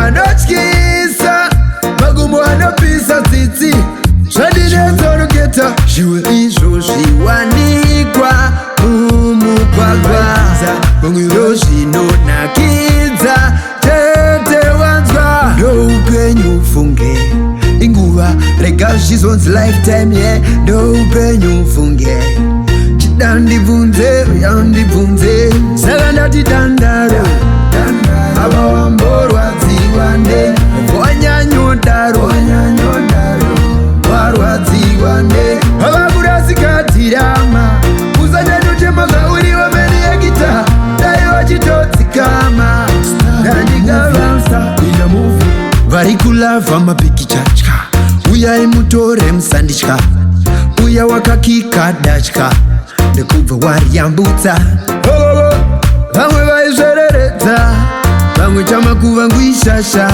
anotyisa magumo anopisa tsitsi zvandinetsoroketa zviwe izvo zviwanikwa mumugwagwa mumwiro zvinonakidza tete wanzwa ndoupenyu funge inguva rega zvizonzi lifetime ye ndoupenyu funge chida ndibvunze yandibvunze saka ndati dandaro ava wamborwadziwa nde wanyanyodaro warwadziwa nde avakurasikadzirama usanyanyotema zvauriwo meni yekita dai wachitodzikama ndandigavansa vari kulavha mapikichatya uyai mutore musanditya uya wakakika datya ndekubva wariyambutsa vamwe vaizvereredza vamwe chamakuvangu ishasha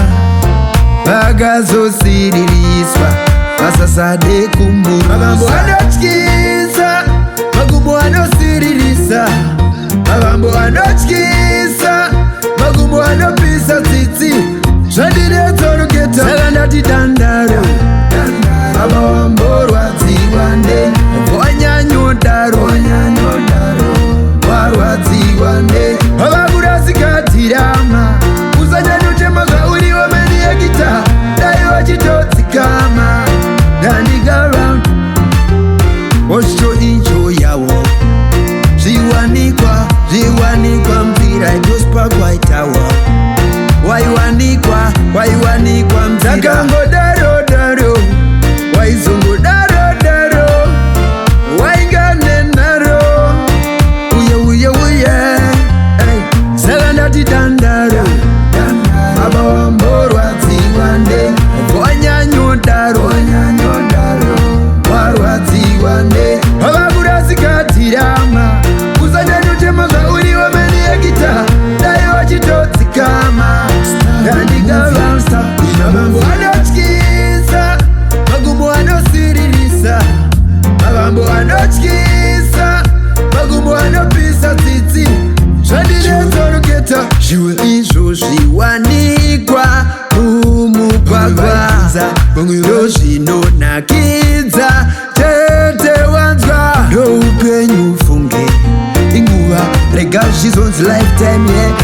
vakazosiririswa vasasade kumura mavambo anotyisa magumo anosiririsa mavambo anotyisa magumo anopisa tsitsi zvandinetsoroketa saka ndati dandaro ava wamborwadziwa nde wanyanyodaro warwadziwa nde avakurasikadzirama usanyanyotema zvauriwo meni yekita dai wachitodzikama ndandigaround osho icho yawo zviwanikwa mvira idospakwaitawa waiwanikwa mzakangodaro waizongodaro wainganenaro uye saka ndati dandaro ava wamborwadziwa nde wanyanyodaro warwadziwa nde avakurasikadzirama usanyanyotema zvauriwo meni yekita dai wachitodzikama ndandigavansa mavambo anotyisa magumo anosiririsa mavambo anotyisa magumo anopisa tsitsi zvandinetsoroketa zviwe izvo zviwanikwa mumugwagwa mumwiro zvinonakidza tete wanzwa ndoupenyu funge inguva rega zvizonzi lifetime ye